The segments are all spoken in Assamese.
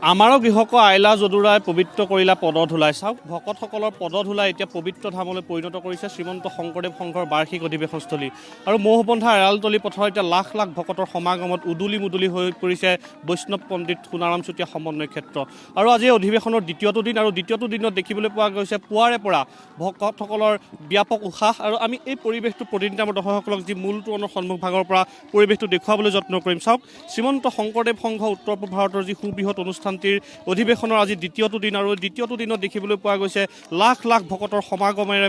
আমাৰো গৃহক আইলা যদুৰাই পবিত্ৰ কৰিলা পদধূলাই। চাওক ভকতসকলৰ পদধূলাই এতিয়া পবিত্ৰ ধামলৈ পৰিণত কৰিছে শ্ৰীমন্ত শংকৰদেৱ সংঘৰ বাৰ্ষিক অধিৱেশনস্থলী। আৰু মহবন্ধা এৰালতলী পথৰ এতিয়া লাখ লাখ ভকতৰ সমাগমত উদুলি মুদুলি হৈ পৰিছে বৈষ্ণৱ পণ্ডিত সোণাৰাম চুতীয়া সমন্বয় ক্ষেত্ৰ। আৰু আজি অধিৱেশনৰ দ্বিতীয়টো দিন, আৰু দ্বিতীয়টো দিনত দেখিবলৈ পোৱা গৈছে পুৱাৰে পৰা ভকতসকলৰ ব্যাপক উৎসাহ। আৰু আমি এই পৰিৱেশটো প্ৰতিনিধি আমাৰ দৰ্শকসকলক যি মূল তোৰণৰ সন্মুখভাগৰ পৰা পৰিৱেশটো দেখুৱাবলৈ যত্ন কৰিম। চাওক শ্ৰীমন্ত শংকৰদেৱ সংঘ উত্তৰ পূব ভাৰতৰ যি সুবৃহৎ অনুষ্ঠানটিৰ অধিৱেশনৰ আজি দ্বিতীয়টো দিন, আৰু দ্বিতীয়টো দিনত দেখিবলৈ পোৱা গৈছে লাখ লাখ ভকতৰ সমাগমেৰে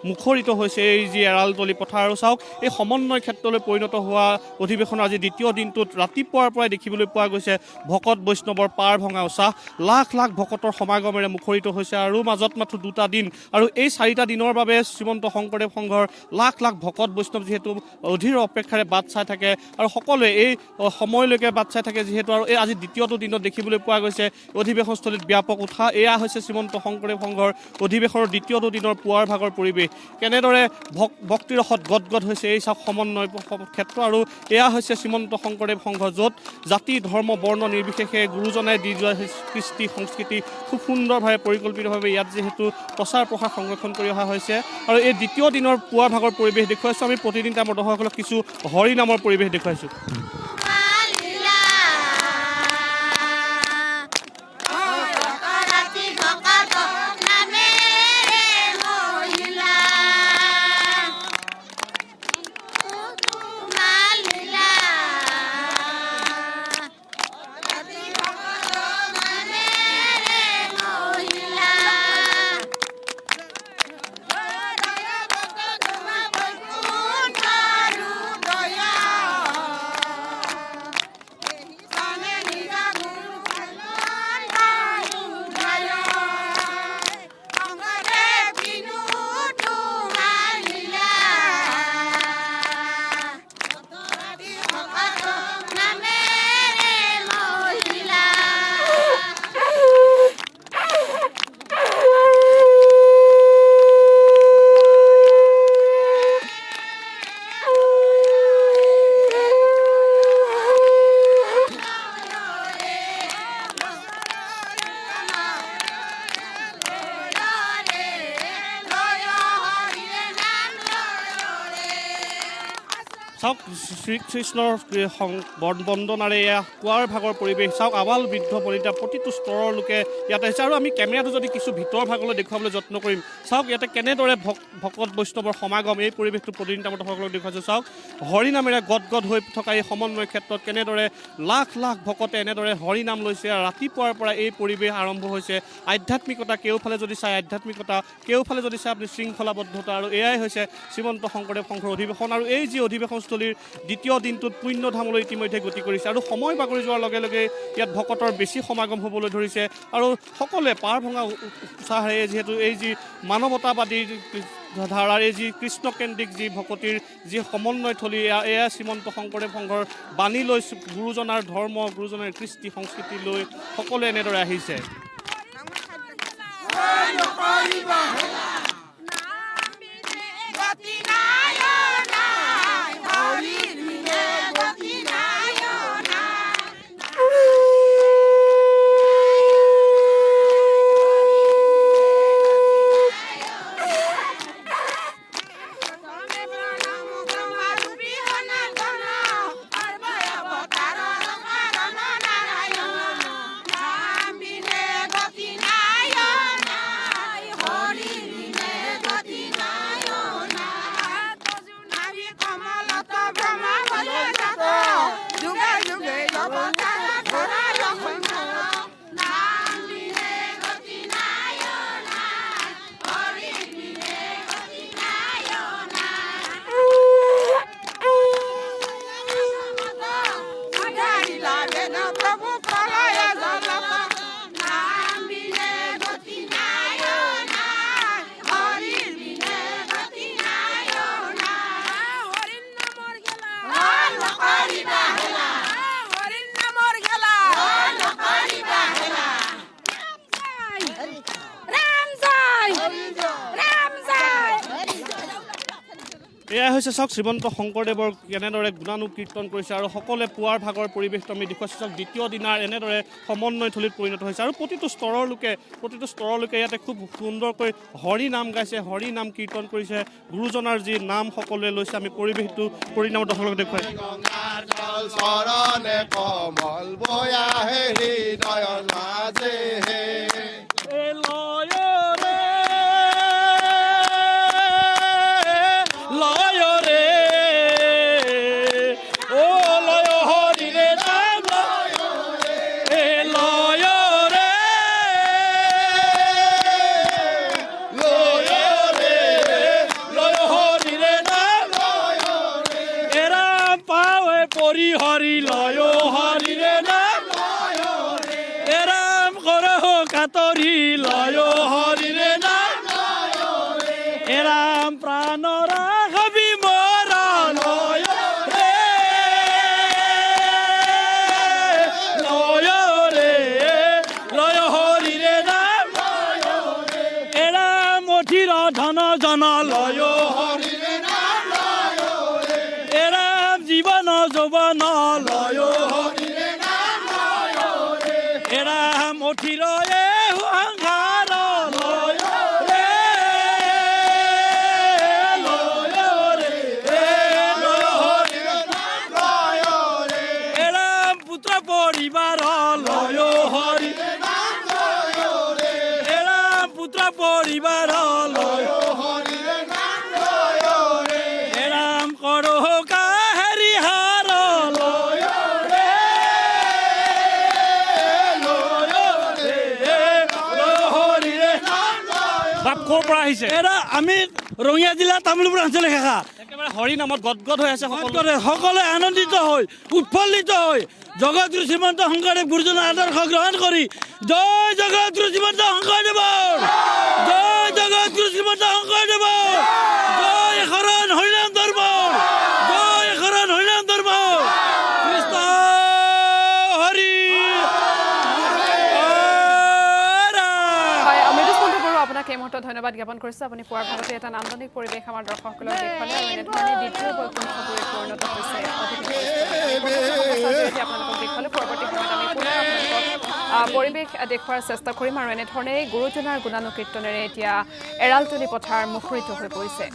মুখৰিত হৈছে এই যি এৰালতলী পথাৰ। আৰু চাওক এই সমন্বয় ক্ষেত্ৰলৈ পৰিণত হোৱা অধিৱেশনৰ আজি দ্বিতীয় দিনটোত ৰাতিপুৱাৰ পৰাই দেখিবলৈ পোৱা গৈছে ভকত বৈষ্ণৱৰ পাৰ ভঙা উৎসাহ, লাখ লাখ ভকতৰ সমাগমেৰে মুখৰিত হৈছে। আৰু মাজত মাথো দুটা দিন, আৰু এই চাৰিটা দিনৰ বাবে শ্ৰীমন্ত শংকৰদেৱ সংঘৰ লাখ লাখ ভকত বৈষ্ণৱ যিহেতু অধীৰ অপেক্ষাৰে বাট চাই থাকে, আৰু সকলোৱে এই সময়লৈকে বাট চাই থাকে যিহেতু। আৰু এই আজি দ্বিতীয়টো দিনত দেখিবলৈ পোৱা গৈছে অধিৱেশনস্থলীত ব্যাপক উৎসাহ। এয়া হৈছে শ্ৰীমন্ত শংকৰদেৱ সংঘৰ অধিৱেশনৰ দ্বিতীয়টো দিনৰ পুৱাৰ ভাগৰ পৰিৱেশ। কেনেদৰে ভক্তিৰসত গদগদ হৈছে এই চাওক সমন্বয় ক্ষেত্ৰ। আৰু এয়া হৈছে শ্ৰীমন্ত শংকৰদেৱ সংঘ, য'ত জাতি ধৰ্ম বৰ্ণ নিৰ্বিশেষে গুৰুজনাই দি যোৱা কৃষ্টি সংস্কৃতি খুব সুন্দৰভাৱে পৰিকল্পিতভাৱে ইয়াত যিহেতু প্ৰচাৰ প্ৰসাৰ সংৰক্ষণ কৰি অহা হৈছে। আৰু এই দ্বিতীয় দিনৰ পুৱাৰ ভাগৰ পৰিৱেশ দেখুৱাইছোঁ আমি প্ৰতিদিন আমাৰ দৰ্শকসকলক কিছু হৰি নামৰ পৰিৱেশ দেখুৱাইছোঁ। চাওক শ্ৰীকৃষ্ণৰ বন্দনাৰে এয়া পুৱাৰ ভাগৰ পৰিৱেশ। চাওক আবাল বৃদ্ধ বনিতা প্ৰতিটো স্তৰৰ লোকে ইয়াতে আহিছে। আৰু আমি কেমেৰাটো যদি কিছু ভিতৰ ভাগলৈ দেখুৱাবলৈ যত্ন কৰিম, চাওক ইয়াতে কেনেদৰে ভকত বৈষ্ণৱৰ সমাগম, এই পৰিৱেশটো প্ৰতিদিন আমাৰ দৰ্শকসকলক দেখুৱাইছোঁ। চাওক হৰি নামেৰে গদগদ হৈ থকা এই সমন্বয় ক্ষেত্ৰত কেনেদৰে লাখ লাখ ভকতে এনেদৰে হৰি নাম লৈছে। আৰু ৰাতিপুৱাৰ পৰা এই পৰিৱেশ আৰম্ভ হৈছে। আধ্যাত্মিকতা কেওফালে যদি চাই আধ্যাত্মিকতা, কেওফালে যদি চাই আপুনি শৃংখলাবদ্ধতা। আৰু এয়াই হৈছে শ্ৰীমন্ত শংকৰদেৱ সংঘৰ অধিৱেশন। আৰু এই যি অধিৱেশনস্থলীৰ দ্বিতীয় দিনটোত পুণ্য ধামলৈ ইতিমধ্যে গতি কৰিছে। আৰু সময় বাগৰি যোৱাৰ লগে লগে ইয়াত ভকতৰ বেছি সমাগম হ'বলৈ ধৰিছে। আৰু সকলোৱে পাৰ ভঙা উৎসাহেৰে যিহেতু এই যি মানৱতাবাদী ধাৰাৰ এই যি কৃষ্ণকেন্দ্ৰিক যি ভকতিৰ যি সমন্বয় থলী, এয়া শ্ৰীমন্ত শংকৰদেৱ সংঘৰ বাণী লৈ গুৰুজনাৰ ধৰ্ম, গুৰুজনাৰ কৃষ্টি সংস্কৃতি লৈ সকলোৱে এনেদৰে আহিছে। এয়াই হৈছে চাওক শ্ৰীমন্ত শংকৰদেৱৰ কেনেদৰে গুণানুকীৰ্তন কৰিছে আৰু সকলোৱে পুৱাৰ ভাগৰ পৰিৱেশটো আমি দেখুৱাইছোঁ চাওক দ্বিতীয় দিনাৰ এনেদৰে সমন্বয়থলীত পৰিণত হৈছে আৰু প্ৰতিটো স্তৰৰ লোকে ইয়াতে খুব সুন্দৰকৈ হৰি নাম গাইছে হৰি নাম কীৰ্তন কৰিছে গুৰুজনাৰ যি নাম সকলোৱে লৈছে আমি পৰিৱেশটো পৰিণামত দৰ্শকক দেখুৱাই হৰি লয় হৰি ৰে নাম এৰাম কৰহ কাতৰি লয় হৰি ৰে নাম এৰাম প্ৰাণ ৰাখবি মোৰ লয় ৰে লয় হৰি ৰে নাম এৰাম অঠিৰ ধন জন লয় হৰি ৰে নাম এৰাম জীবন যৌৱন লয় হৰি ৰে নাম এৰাম অঠিৰ সংসাৰ লয় এৰাম পুত্ৰ পৰিবাৰ লয় হৰি এৰাম পুত্ৰ পৰিবাৰ লয় এৰাম কৰহ কাহেৰি হাৰ লয় বাপ ক'ৰ পৰা আহিছে এৰা আমি ৰঙিয়া জিলা তামোলপুৰ অঞ্চলৰ শাখা একেবাৰে হৰি নামত গদগদ হৈ আছে সকলোৱে আনন্দিত হৈ উৎফুল্লিত হৈ জগতগুৰু শ্ৰীমন্ত শংকৰদেৱ গুৰুজনাৰ আদৰ্শ গ্ৰহণ কৰি জয় জগতগুৰু শ্ৰীমন্ত শংকৰদেৱৰ জয় জগতগুৰু শ্ৰীমন্ত শংকৰদেৱৰ জয় শৰণ হৰিনাম ধৰ্ম জয় শৰণ হৰিনাম ধৰ্ম কৃষ্ণ হৰি আপোনাক এই মুহূৰ্তত ধন্যবাদ জ্ঞাপন কৰিছোঁ আপুনি পুৱাৰ ভাগতে এটা নান্দনিক পৰিৱেশ আমাৰ দৰ্শকসকলক দেখুৱালে আৰু এনেধৰণে দ্বিতীয় বৈকুণ্ঠপুৰীত পৰিণত হৈছে আপোনালোকক দেখুৱালে পৰৱৰ্তী সময়ত আমি পুনৰ আপোনালোকক পৰিৱেশ দেখুওৱাৰ চেষ্টা কৰিম আৰু এনেধৰণে গুৰুজনাৰ গুণানুকীৰ্তনেৰে এতিয়া এৰালতলী পথাৰ মুখৰিত হৈ পৰিছে